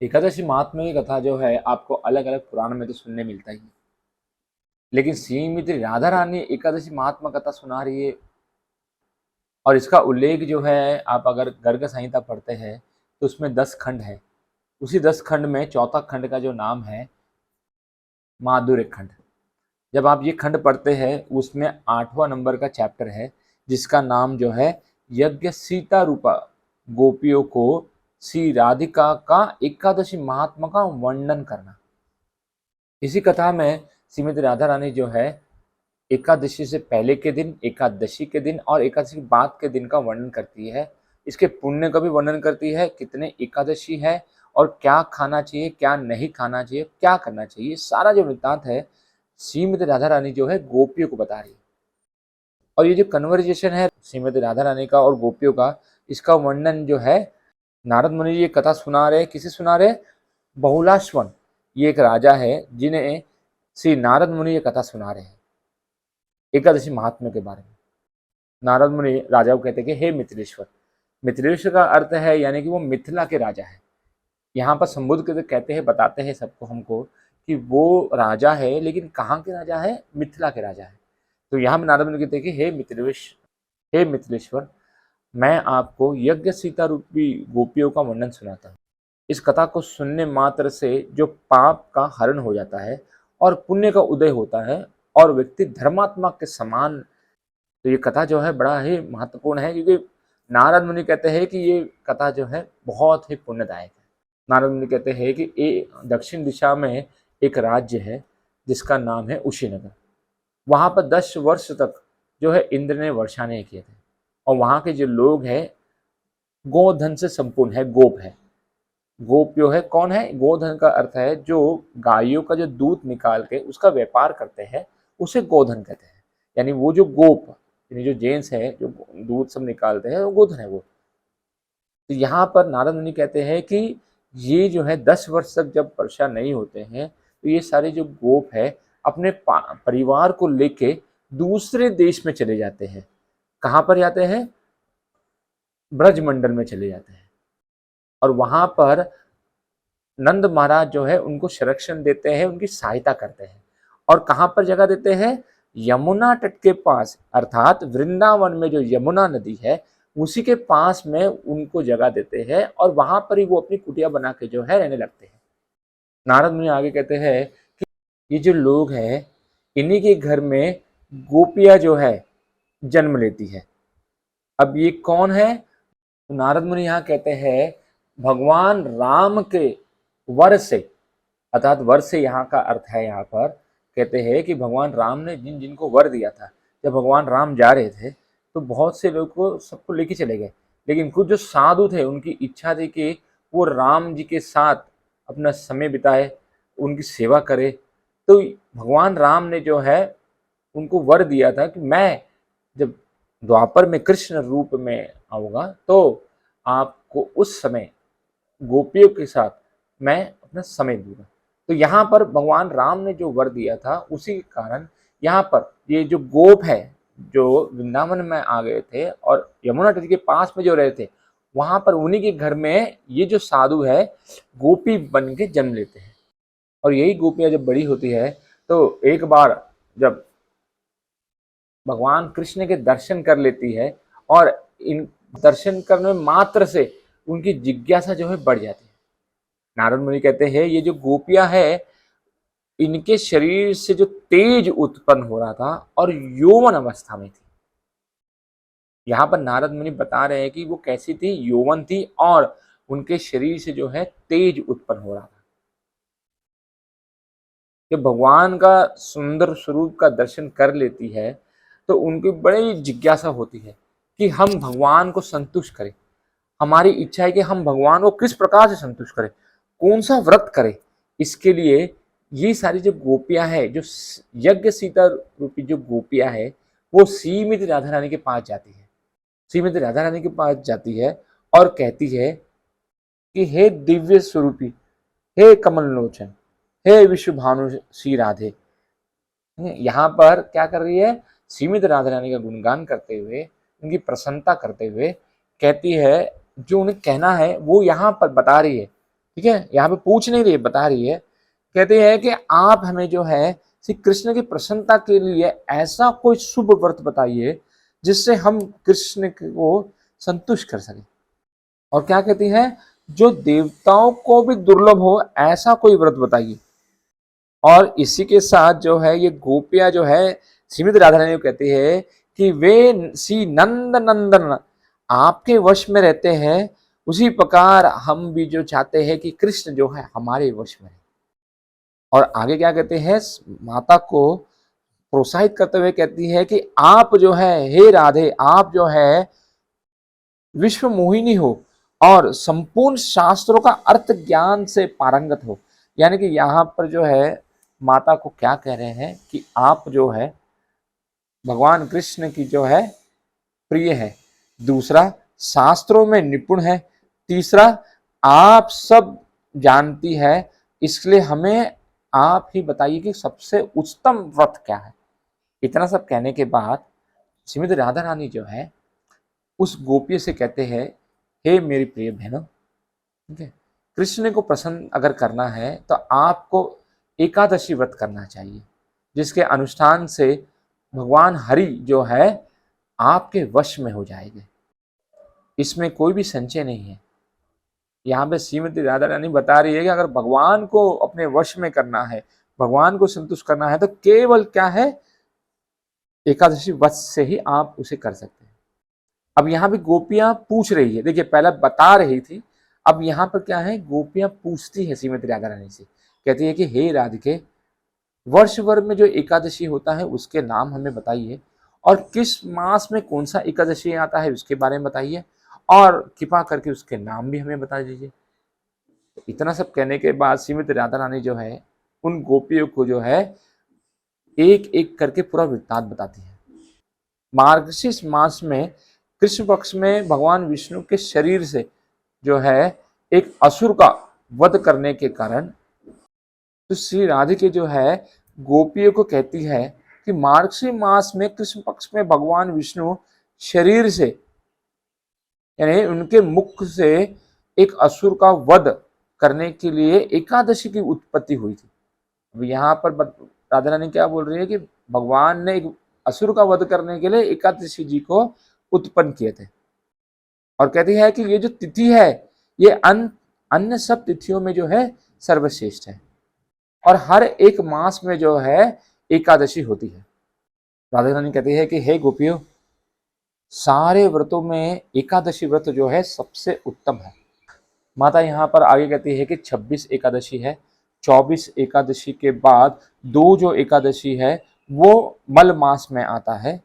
एकादशी महात्म्य की कथा जो है आपको अलग अलग पुराण में तो सुनने मिलता ही है, लेकिन श्रीमती राधा रानी एकादशी महात्मा कथा सुना रही है। और इसका उल्लेख जो है आप अगर गर्ग संहिता पढ़ते हैं तो उसमें 10 खंड है। उसी 10 खंड में चौथा खंड का जो नाम है माधुर्य खंड। जब आप ये खंड पढ़ते हैं उसमें 8वां नंबर का चैप्टर है जिसका नाम जो है यज्ञ सीता रूपा गोपियों को श्री राधिका का एकादशी महात्मा का वर्णन करना। इसी कथा में श्रीमती राधा रानी जो है एकादशी से पहले के दिन, एकादशी के दिन और एकादशी के बाद के दिन का वर्णन करती है। इसके पुण्य का भी वर्णन करती है, कितने एकादशी है और क्या खाना चाहिए, क्या नहीं खाना चाहिए, क्या करना चाहिए। सारा जो वृत्तांत है श्रीमती राधा रानी जो है गोपियों को बता रही है। और ये जो कन्वर्जेशन है श्रीमती राधा रानी का और गोपियों का, इसका वर्णन जो है नारद मुनि ये कथा सुना रहे। किसे सुना रहे? बहुलाश्वन, ये एक राजा है जिन्हें श्री नारद मुनि ये कथा सुना रहे हैं एकादशी महात्म्य के बारे में। नारद मुनि राजा को कहते हैं कि हे मिथिलेश्वर। मिथिलेश्वर का अर्थ है यानी कि वो मिथिला के राजा है। यहाँ पर संबोध करके कहते हैं, बताते हैं सबको, हमको कि वो राजा है, लेकिन कहाँ के राजा है? मिथिला के राजा है। तो यहाँ में नारद मुनि कहते हैं कि हे मिथिलेश्वर, मैं आपको यज्ञ सीता रूपी गोपियों का वर्णन सुनाता हूँ। इस कथा को सुनने मात्र से जो पाप का हरण हो जाता है और पुण्य का उदय होता है और व्यक्ति धर्मात्मा के समान। तो ये कथा जो है बड़ा ही महत्वपूर्ण है, क्योंकि नारद मुनि कहते हैं कि ये कथा जो है बहुत ही पुण्यदायक है। नारद मुनि कहते हैं कि ये दक्षिण दिशा में एक राज्य है जिसका नाम है उशीनगर। वहाँ पर 10 वर्ष तक जो है इंद्र ने वर्षा नहीं किए थे, और वहाँ के जो लोग हैं गोधन से संपूर्ण है, गोप है। गोप जो है कौन है? गोधन का अर्थ है जो गायों का जो दूध निकाल के उसका व्यापार करते हैं, उसे गोधन कहते हैं। यानी वो जो गोप, यानी जो जेंट्स है जो दूध सब निकालते हैं, वो गोधन है वो। तो यहाँ पर नारद मुनि कहते हैं कि ये जो है 10 वर्ष तक जब वर्षा नहीं होते हैं तो ये सारे जो गोप है अपने परिवार को लेके दूसरे देश में चले जाते हैं। कहाँ पर जाते हैं? ब्रजमंडल में चले जाते हैं, और वहां पर नंद महाराज जो है उनको संरक्षण देते हैं, उनकी सहायता करते हैं। और कहाँ पर जगह देते हैं? यमुना तट के पास, अर्थात वृंदावन में जो यमुना नदी है उसी के पास में उनको जगह देते हैं, और वहां पर ही वो अपनी कुटिया बना के जो है रहने लगते हैं। नारद मुनि आगे कहते हैं कि ये जो लोग हैं इन्हीं के घर में गोपियां जो है जन्म लेती है। अब ये कौन है? नारद मुनि यहाँ कहते हैं भगवान राम के वर से, अर्थात वर से यहाँ का अर्थ है, यहाँ पर कहते हैं कि भगवान राम ने जिन जिनको वर दिया था, जब भगवान राम जा रहे थे तो बहुत से लोग को सबको लेके चले गए, लेकिन कुछ जो साधु थे उनकी इच्छा थी कि वो राम जी के साथ अपना समय बिताए, उनकी सेवा करे। तो भगवान राम ने जो है उनको वर दिया था कि मैं जब द्वापर में कृष्ण रूप में आऊँगा तो आपको उस समय गोपियों के साथ मैं अपना समय दूंगा। तो यहाँ पर भगवान राम ने जो वर दिया था उसी के कारण यहाँ पर ये जो गोप है जो वृंदावन में आ गए थे और यमुना नदी के पास में जो रहे थे, वहां पर उन्हीं के घर में ये जो साधु है गोपी बन के जन्म लेते हैं। और यही गोपियां जब बड़ी होती है तो एक बार जब भगवान कृष्ण के दर्शन कर लेती है और इन दर्शन करने मात्र से उनकी जिज्ञासा जो है बढ़ जाती है। नारद मुनि कहते हैं ये जो गोपियां है इनके शरीर से जो तेज उत्पन्न हो रहा था और यौवन अवस्था में थी। यहाँ पर नारद मुनि बता रहे हैं कि वो कैसी थी? यौवन थी, और उनके शरीर से जो है तेज उत्पन्न हो रहा था। कि भगवान का सुंदर स्वरूप का दर्शन कर लेती है तो उनकी बड़ी जिज्ञासा होती है कि हम भगवान को संतुष्ट करें। हमारी इच्छा है कि हम भगवान को किस प्रकार से संतुष्ट करें, कौन सा व्रत करें। इसके लिए ये सारी जो गोपियां है, जो यज्ञ सीता रूपी जो गोपियां है, वो श्रीमती राधा रानी के पास जाती है। श्रीमती राधा रानी के पास जाती है और कहती है कि हे दिव्य स्वरूपी, हे कमल लोचन, हे विश्व भानु श्री राधे। यहाँ पर क्या कर रही है? श्रीमती राधा रानी का गुणगान करते हुए, उनकी प्रसन्नता करते हुए कहती है, जो उन्हें कहना है वो यहाँ पर बता रही है ठीक है, यहाँ पे पूछ नहीं रही है, बता रही है। कहते हैं कि आप हमें जो है श्री कृष्ण की प्रसन्नता के लिए ऐसा कोई शुभ व्रत बताइए जिससे हम कृष्ण को संतुष्ट कर सके। और क्या कहती है, जो देवताओं को भी दुर्लभ हो ऐसा कोई व्रत बताइए। और इसी के साथ जो है ये गोपियां जो है श्रीमती राधा रानी को कहती है कि वे श्री नंद नंदन आपके वश में रहते हैं, उसी प्रकार हम भी जो चाहते हैं कि कृष्ण जो है हमारे वश में है। और आगे क्या कहते हैं, माता को प्रोत्साहित करते हुए कहती है कि आप जो है हे राधे, आप जो है विश्व मोहिनी हो और संपूर्ण शास्त्रों का अर्थ ज्ञान से पारंगत हो। यानी कि यहाँ पर जो है माता को क्या कह रहे हैं कि आप जो है भगवान कृष्ण की जो है प्रिय है, दूसरा शास्त्रों में निपुण है, तीसरा आप सब जानती है, इसलिए हमें आप ही बताइए कि सबसे उच्चतम व्रत क्या है। इतना सब कहने के बाद श्रीमती राधा रानी जो है उस गोपी से कहते हैं, हे मेरी प्रिय बहनों, ठीक है, कृष्ण को प्रसन्न अगर करना है तो आपको एकादशी व्रत करना चाहिए, जिसके अनुष्ठान से भगवान हरि जो है आपके वश में हो जाएंगे। इसमें कोई भी संशय नहीं है। यहाँ पे श्रीमती राधा रानी बता रही है कि अगर भगवान को अपने वश में करना है, भगवान को संतुष्ट करना है, तो केवल क्या है, एकादशी व्रत से ही आप उसे कर सकते हैं। अब यहाँ पे गोपियां पूछ रही है, देखिए पहले बता रही थी, अब यहाँ पर क्या है, गोपियां पूछती है श्रीमती राधा रानी से, कहती है कि हे राधिके, वर्ष भर में जो एकादशी होता है उसके नाम हमें बताइए, और किस मास में कौन सा एकादशी आता है उसके बारे में बताइए, और कृपा करके उसके नाम भी हमें बता दीजिए। तो इतना सब कहने के बाद श्रीमती राधा रानी जो है उन गोपियों को जो है एक एक करके पूरा वृत्तांत बताती है। मार्गशीर्ष मास में कृष्ण पक्ष में भगवान विष्णु के शरीर से जो है एक असुर का वध करने के कारण तो श्री राधिका जो है गोपियों को कहती है कि मार्गशीर्ष मास में कृष्ण पक्ष में भगवान विष्णु शरीर से यानी उनके मुख से एक असुर का वध करने के लिए एकादशी की उत्पत्ति हुई थी। अब यहाँ पर राधा रानी क्या बोल रही है कि भगवान ने एक असुर का वध करने के लिए एकादशी जी को उत्पन्न किए थे, और कहती है कि ये जो तिथि है ये अन्य सब तिथियों में जो है सर्वश्रेष्ठ है, और हर एक मास में जो है एकादशी होती है। राधा रानी कहती है कि हे गोपियों, सारे व्रतों में एकादशी व्रत जो है सबसे उत्तम है। माता यहाँ पर आगे कहती है कि 26 एकादशी है, 24 एकादशी के बाद दो जो एकादशी है वो मल मास में आता है।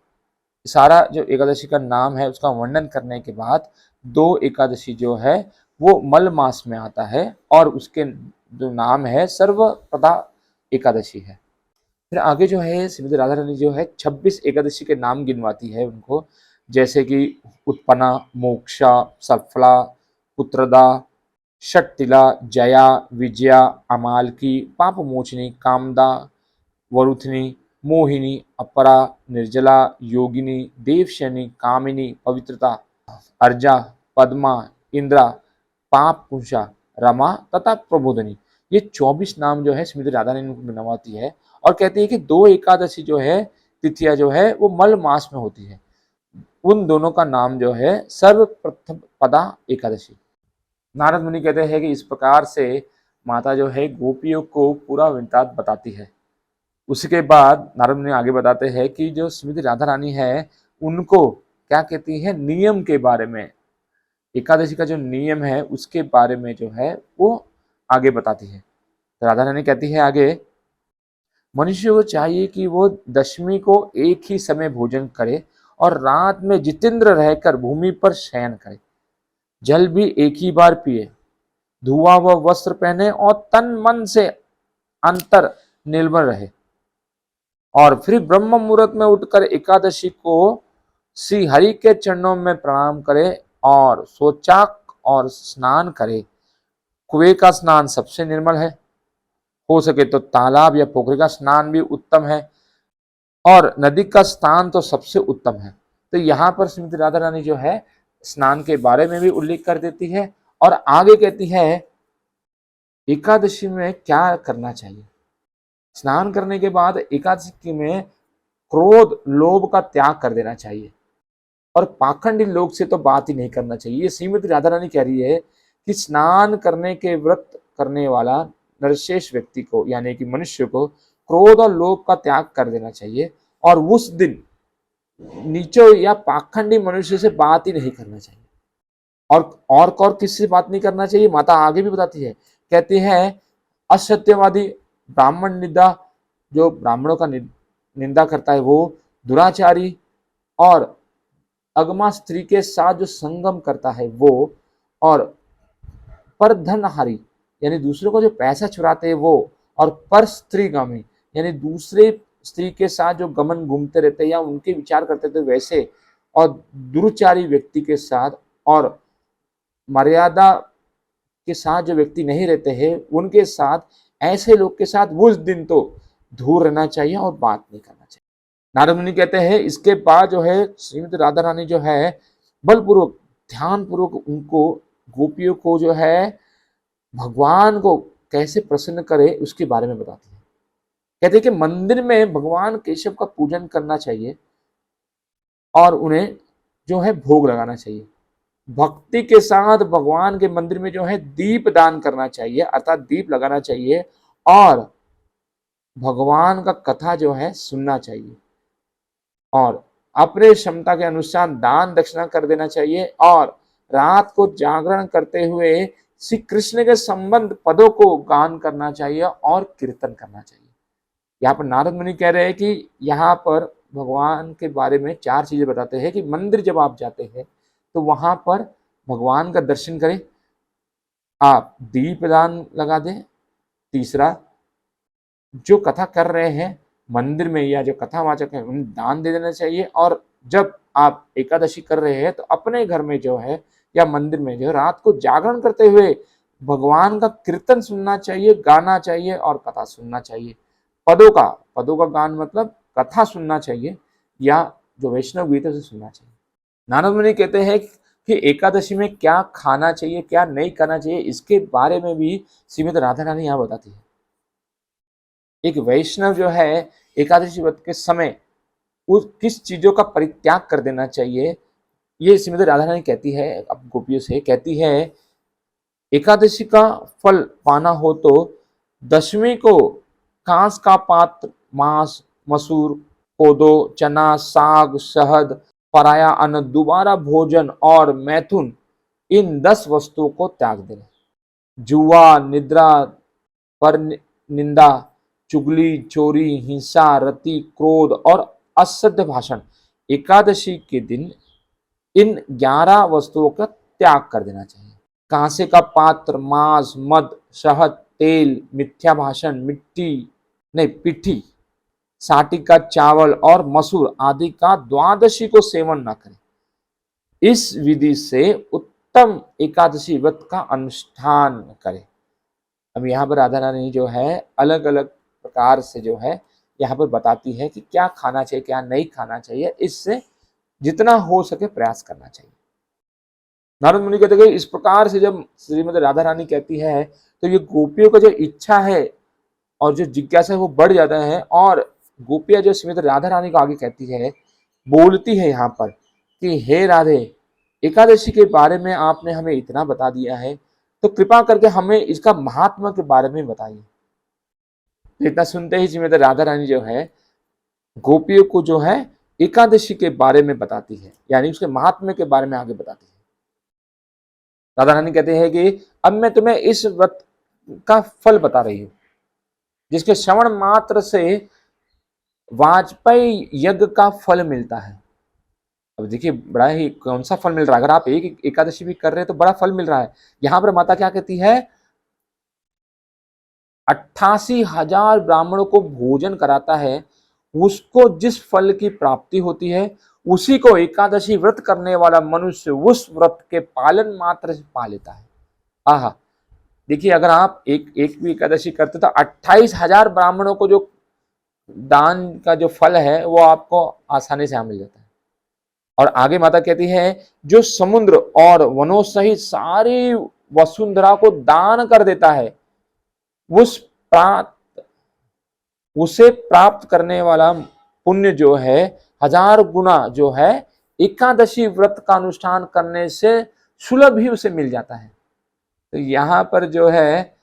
सारा जो एकादशी का नाम है उसका वर्णन करने के बाद दो एकादशी जो है वो मल मास में आता है, और उसके जो नाम है सर्वप्रदा एकादशी है। फिर आगे जो है श्रीमती राधा रानी जो है 26 एकादशी के नाम गिनवाती है उनको, जैसे कि उत्पन्ना, मोक्षा, सफला, पुत्रदा, षट्तिला, जया, विजया, अमालकी, पापमोचनी, कामदा, वरुथनी, मोहिनी, अपरा, निर्जला, योगिनी, देवशनी, कामिनी, पवित्रता, अर्जा, पद्मा, इंद्रा, पाप कुंशा, रमा तथा प्रबोधनी। ये 24 नाम जो है श्रीमती राधा रानी बनवाती है, और कहती है कि दो एकादशी जो है तिथियां जो है वो मल मास में होती है, उन दोनों का नाम जो है सर्वप्रथम पदा एकादशी। नारद मुनि कहते हैं कि इस प्रकार से माता जो है गोपियों को पूरा वृत्तांत बताती है। उसके बाद नारद मुनि आगे बताते हैं कि जो श्रीमती राधा रानी है उनको क्या कहती है, नियम के बारे में, एकादशी का जो नियम है उसके बारे में जो है वो आगे बताती है। राधा रानी कहती है आगे, मनुष्य को चाहिए कि वो दशमी को एक ही समय भोजन करे और रात में जितेंद्र रहकर भूमि पर शयन करे, जल भी एक ही बार पिए, धुआ व वस्त्र पहने और तन मन से अंतर निर्मल रहे, और फिर ब्रह्म मुहूर्त में उठकर एकादशी को श्री हरि के चरणों में प्रणाम करे और शौचाक और स्नान करे। कुएं का स्नान सबसे निर्मल है, हो सके तो तालाब या पोखरी का स्नान भी उत्तम है, और नदी का स्नान तो सबसे उत्तम है। तो यहाँ पर श्रीमती राधा रानी जो है स्नान के बारे में भी उल्लेख कर देती है, और आगे कहती है एकादशी में क्या करना चाहिए। स्नान करने के बाद एकादशी में क्रोध लोभ का त्याग कर देना चाहिए और पाखंडी लोग से तो बात ही नहीं करना चाहिए। ये श्रीमती राधा रानी कह रही है कि स्नान करने के व्रत करने वाला नरशेष व्यक्ति को यानी कि मनुष्य को क्रोध और लोभ का त्याग कर देना चाहिए और उस दिन नीचो या पाखंडी मनुष्य से बात ही नहीं करना चाहिए। और किसी से बात नहीं करना चाहिए। माता आगे भी बताती है, कहती है असत्यवादी, ब्राह्मण निंदा, जो ब्राह्मणों का निंदा करता है वो, दुराचारी और अगमा स्त्री के साथ जो संगम करता है वो, और पर धनहारी यानी दूसरों को जो पैसा चुराते हैं वो, और पर स्त्रीगामी यानी दूसरे स्त्री के साथ जो गमन घूमते रहते हैं या उनके विचार करते थे वैसे, और दुरुचारी व्यक्ति के साथ और मर्यादा के साथ जो व्यक्ति नहीं रहते हैं उनके साथ, ऐसे लोग के साथ उस दिन तो दूर रहना चाहिए और बात नहीं करना चाहिए। नारद मुनि कहते हैं इसके बाद जो है श्रीमती राधा रानी जो है बलपूर्वक ध्यान पूर्वक उनको गोपियों को जो है भगवान को कैसे प्रसन्न करे उसके बारे में बताती है। कहते हैं कि मंदिर में भगवान केशव का पूजन करना चाहिए और उन्हें जो है भोग लगाना चाहिए। भक्ति के साथ भगवान के मंदिर में जो है दीप दान करना चाहिए, अर्थात दीप लगाना चाहिए, और भगवान का कथा जो है सुनना चाहिए और अपने क्षमता के अनुसार दान दक्षिणा कर देना चाहिए और रात को जागरण करते हुए श्री कृष्ण के संबंध पदों को गान करना चाहिए और कीर्तन करना चाहिए। यहाँ पर नारद मुनि कह रहे हैं कि यहाँ पर भगवान के बारे में 4 चीजें बताते हैं कि मंदिर जब आप जाते हैं तो वहां पर भगवान का दर्शन करें, आप दीपदान लगा दें। तीसरा, जो कथा कर रहे हैं मंदिर में या जो कथावाचक है उन्हें दान दे देना चाहिए। और जब आप एकादशी कर रहे हैं तो अपने घर में जो है या मंदिर में जो है रात को जागरण करते हुए भगवान का कीर्तन सुनना चाहिए, गाना चाहिए और कथा सुनना चाहिए। पदों का गान मतलब कथा सुनना चाहिए या जो वैष्णव गीत है उसे सुनना चाहिए। नारद मुनि कहते हैं कि एकादशी में क्या खाना चाहिए क्या नहीं खाना चाहिए, इसके बारे में भी श्रीमती राधा रानी यहाँ बताती है। एक वैष्णव जो है एकादशी व्रत के समय उस किस चीजों का परित्याग कर देना चाहिए, ये श्रीमती राधा रानी कहती है, अब गोपियों से कहती है, एकादशी का फल पाना हो तो दशमी को कांस का पात्र, मांस, मसूर, कोदो, चना, साग, शहद, पराया अन्न, दोबारा भोजन और मैथुन, इन 10 वस्तुओं को त्याग देना। जुआ, निद्रा, पर निंदा, चुगली, चोरी, हिंसा, रति, क्रोध और असत्य भाषण, एकादशी के दिन इन 11 वस्तुओं का त्याग कर देना चाहिए। कांसे का पात्र, मांस, मद, शहद, तेल, मिथ्या भाषण, पिट्ठी, साटी का चावल और मसूर आदि का द्वादशी को सेवन न करें। इस विधि से उत्तम एकादशी व्रत का अनुष्ठान करें। अब यहाँ पर राधा रानी जो है अलग अलग प्रकार से जो है यहाँ पर बताती है कि क्या खाना चाहिए क्या नहीं खाना चाहिए, इससे जितना हो सके प्रयास करना चाहिए। नारद मुनि कहते हैं इस प्रकार से जब श्रीमती राधा रानी कहती है तो ये गोपियों का जो इच्छा है और जो जिज्ञासा है वो बढ़ जाता है, और गोपियां जो श्रीमती राधा रानी को आगे कहती है, बोलती है यहाँ पर कि हे राधे, एकादशी के बारे में आपने हमें इतना बता दिया है तो कृपा करके हमें इसका महात्मा के बारे में बताइए। इतना सुनते ही श्रीमती राधा रानी जो है गोपियों को जो है एकादशी के बारे में बताती है, यानी उसके महात्म्य के बारे में आगे बताती है। राधा रानी कहते हैं कि अब मैं तुम्हें इस व्रत का फल बता रही हूं जिसके श्रवण मात्र से वाजपेयी यज्ञ का फल मिलता है। अब देखिए बड़ा ही कौन सा फल मिल रहा है, अगर आप एक एकादशी भी कर रहे हैं तो बड़ा फल मिल रहा है। यहां पर माता क्या कहती है, 88,000 ब्राह्मणों को भोजन कराता है, उसको जिस फल की प्राप्ति होती है उसी को एकादशी व्रत करने वाला मनुष्य उस व्रत के पालन मात्र से पा लेता है। आहा, देखिए अगर आप एक भी एकादशी करते तो 28,000 ब्राह्मणों को जो दान का जो फल है वो आपको आसानी से मिल जाता है। और आगे माता कहती है जो समुद्र और वनों सहित सारी वसुंधरा को दान कर देता है उस प्राप्त उसे प्राप्त करने वाला पुण्य जो है 1000 गुना जो है एकादशी व्रत का अनुष्ठान करने से सुलभ ही उसे मिल जाता है। तो यहाँ पर जो है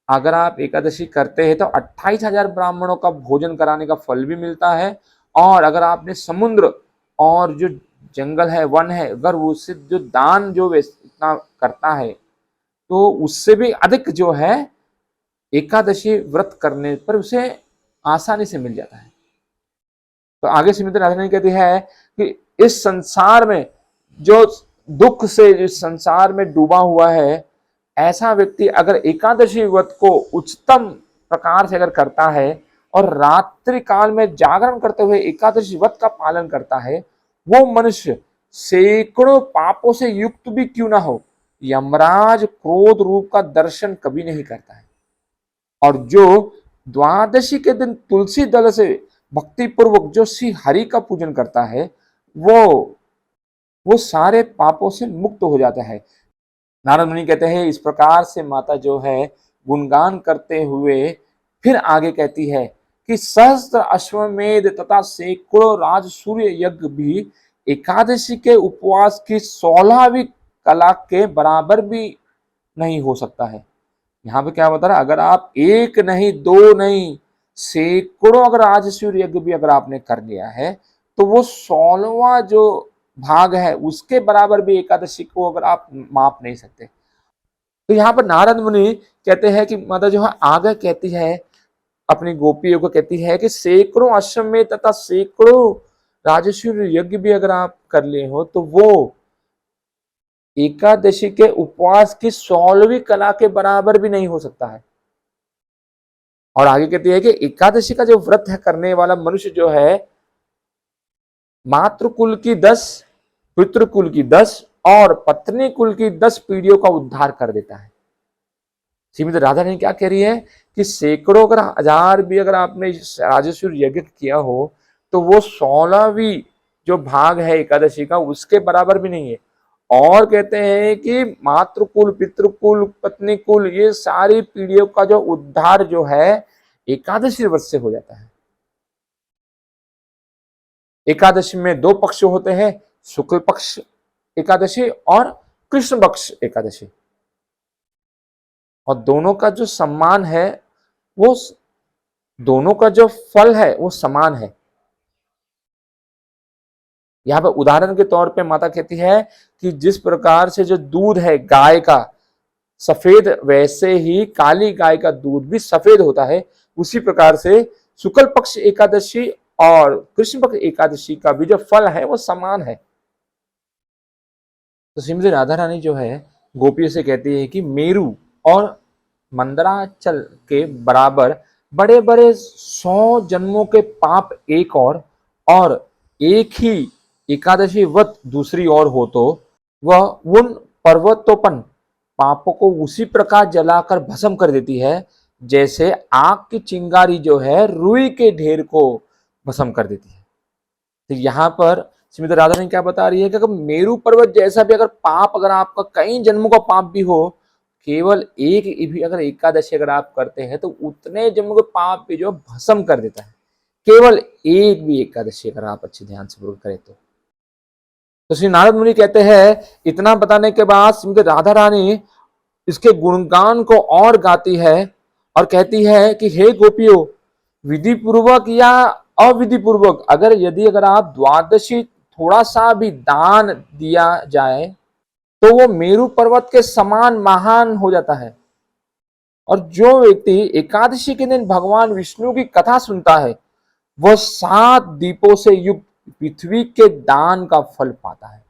अगर आप एकादशी करते हैं तो 28,000 ब्राह्मणों का भोजन कराने का फल भी मिलता है, और अगर आपने समुद्र और जो जंगल है, वन है, अगर उससे जो दान जो इतना करता है तो उससे भी अधिक जो है एकादशी व्रत करने पर उसे आसानी से मिल जाता है। तो आगे श्रीमती राधारानी कहती है कि इस संसार में जो दुख से इस संसार में डूबा हुआ है, ऐसा व्यक्ति अगर एकादशी व्रत को उच्चतम प्रकार से अगर करता है और रात्रि काल में जागरण करते हुए एकादशी व्रत का पालन करता है, वो मनुष्य सैकड़ों पापों से युक्त भी क्यों ना हो, यमराज क्रोध रूप का दर्शन कभी नहीं करता है। और जो द्वादशी के दिन तुलसी दल से भक्ति पूर्वक जो श्री हरि का पूजन करता है, वो सारे पापों से मुक्त हो जाता है। नारद मुनि कहते हैं इस प्रकार से माता जो है गुणगान करते हुए फिर आगे कहती है कि सहस्त्र अश्वमेध तथा सैकड़ों राजसूय यज्ञ भी एकादशी के उपवास की 16वीं कला के बराबर भी नहीं हो सकता है। यहाँ पे क्या बता रहा है, अगर आप एक नहीं दो नहीं सैकड़ों अगर राजसूय यज्ञ भी अगर आपने कर लिया है तो वो 16वां जो भाग है उसके बराबर भी एकादशी को अगर आप माप नहीं सकते। तो यहाँ पर नारद मुनि कहते हैं कि माता जो है आगे कहती है अपनी गोपियों को कहती है कि सैकड़ों अश्वमेध तथा सैकड़ों राजसूय यज्ञ भी अगर आप कर लिए हो तो वो एकादशी के उपवास की 16वीं कला के बराबर भी नहीं हो सकता है। और आगे कहती है कि एकादशी का जो व्रत है करने वाला मनुष्य जो है मातृकुल की 10, पितृकुल की 10 और पत्नी कुल की 10 पीढ़ियों का उद्धार कर देता है। श्रीमती राधा रानी क्या कह रही है कि सैकड़ों अगर 1000 भी अगर आपने राजसूय यज्ञ किया हो तो वो 16वीं जो भाग है एकादशी का उसके बराबर भी नहीं है। और कहते हैं कि मातृकुल, पितृकुल, पत्नी कुल ये सारी पीढ़ियों का जो उद्धार जो है एकादशी व्रत से हो जाता है। एकादशी में 2 पक्ष होते हैं, शुक्ल पक्ष एकादशी और कृष्ण पक्ष एकादशी, और दोनों का जो सम्मान है वो दोनों का जो फल है वो समान है। यहाँ पर उदाहरण के तौर पे माता कहती है कि जिस प्रकार से जो दूध है गाय का सफेद, वैसे ही काली गाय का दूध भी सफेद होता है। उसी प्रकार से शुक्ल पक्ष एकादशी और कृष्ण पक्ष एकादशी का भी जो फल है वो समान है। तो श्रीमती राधा रानी जो है गोपियों से कहती है कि मेरू और मंदराचल के बराबर बड़े बड़े 100 जन्मों के पाप एक और एक ही एकादशी व्रत दूसरी ओर हो तो वह उन पर्वतोपन पापों को उसी प्रकार जलाकर भस्म कर देती है जैसे आग की चिंगारी जो है रुई के ढेर को भस्म कर देती है। तो यहाँ पर श्रीमती राधा रानी क्या बता रही है कि अगर मेरू पर्वत जैसा भी अगर पाप अगर आपका कई जन्मों का पाप भी हो, केवल एक भी अगर एकादशी अगर आप करते हैं तो उतने जन्मों के पाप भी जो भस्म कर देता है, केवल एक भी एकादशी अगर आप अच्छे ध्यान से पूर्ण करें तो श्री नारद मुनि कहते हैं इतना बताने के बाद श्रीमती राधा रानी इसके गुणगान को और गाती है और कहती है कि हे गोपियों, विधि पूर्वक या अविधि पूर्वक अगर आप द्वादशी थोड़ा सा भी दान दिया जाए तो वो मेरू पर्वत के समान महान हो जाता है। और जो व्यक्ति एकादशी के दिन भगवान विष्णु की कथा सुनता है वह 7 दीपों से युक्त पृथ्वी के दान का फल पाता है।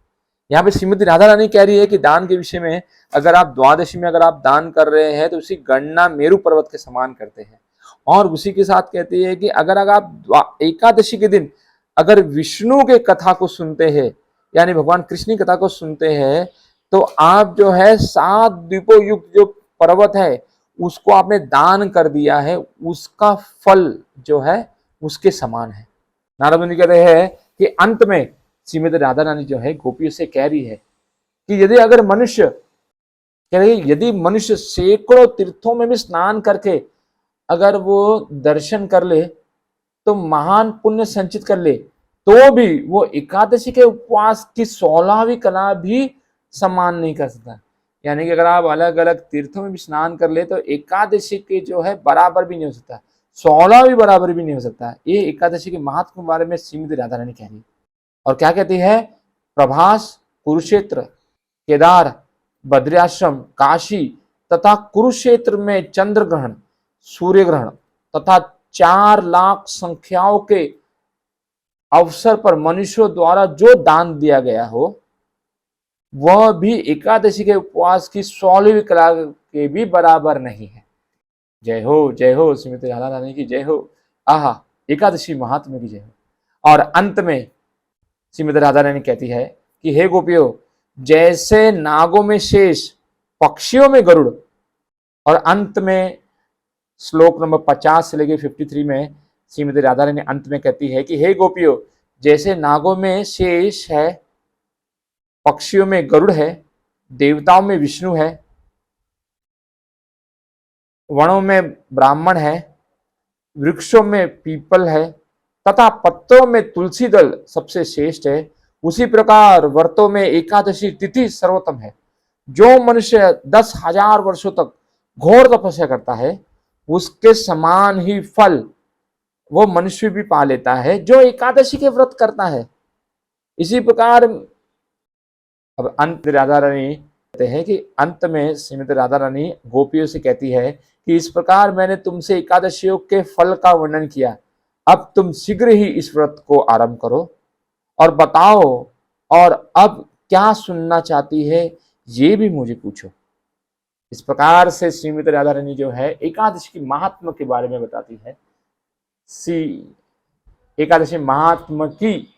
यहाँ पे श्रीमती राधा रानी कह रही है कि दान के विषय में अगर आप द्वादशी में अगर आप दान कर रहे हैं तो उसकी गणना मेरू पर्वत के समान करते हैं। और उसी के साथ कहती है कि अगर आप एकादशी के दिन अगर विष्णु के कथा को सुनते हैं यानी भगवान कृष्ण की कथा को सुनते हैं तो आप जो है 7 द्वीपों युक्त जो पर्वत है उसको आपने दान कर दिया है, उसका फल जो है उसके समान है। नारद मुनि कहते हैं कि अंत में श्रीमती राधा रानी जो है गोपियों से कह रही है कि यदि अगर मनुष्य यदि मनुष्य सैकड़ों तीर्थों में भी स्नान करके अगर वो दर्शन कर ले, तो महान पुण्य संचित कर ले, तो भी वो एकादशी के उपवास की 16वीं कला भी सम्मान नहीं कर सकता। यानी कि अगर आप अलग अलग तीर्थों में भी स्नान कर ले, तो एकादशी के जो है बराबर भी नहीं हो सकता, 16वीं बराबर भी नहीं हो सकता। ये एकादशी के महत्व के बारे में श्रीमती राधा रानी कह रही है। और क्या कहती है? प्रभास, कुरुक्षेत्र, केदार, बद्रियाश्रम, काशी तथा कुरुक्षेत्र में चंद्र ग्रहण, सूर्य ग्रहण तथा 4 लाख संख्याओं के अवसर पर मनुष्यों द्वारा जो दान दिया गया हो, वह भी एकादशी के उपवास की 16वीं कला के भी बराबर नहीं है। जय हो श्रीमती राधा रानी की जय हो। आहा, एकादशी महात्मा की जय हो। और अंत में श्रीमती राधा रानी कहती है कि हे गोपियों, जैसे नागों में शेष, पक्षियों में गरुड़, और अंत में श्लोक नंबर 50 से लेकर 53 में श्रीमती राधा रानी अंत में कहती है कि हे गोपियों, जैसे नागों में शेष है, पक्षियों में गरुड़ है, देवताओं में विष्णु है, वनों में ब्राह्मण है, वृक्षों में पीपल है तथा पत्तों में तुलसी दल सबसे श्रेष्ठ है, उसी प्रकार व्रतों में एकादशी तिथि सर्वोत्तम है। जो मनुष्य 10,000 वर्षों तक घोर तपस्या करता है, उसके समान ही फल वो मनुष्य भी पा लेता है जो एकादशी के व्रत करता है। इसी प्रकार अब अंत राधा रानी कहते हैं कि अंत में श्रीमती राधा रानी गोपियों से कहती है कि इस प्रकार मैंने तुमसे एकादशियों के फल का वर्णन किया, अब तुम शीघ्र ही इस व्रत को आरंभ करो और बताओ, और अब क्या सुनना चाहती है ये भी मुझे पूछो। इस प्रकार से श्रीमती राधा रानी जो है एकादशी की महात्मा के बारे में बताती है। एकादशी महात्मा की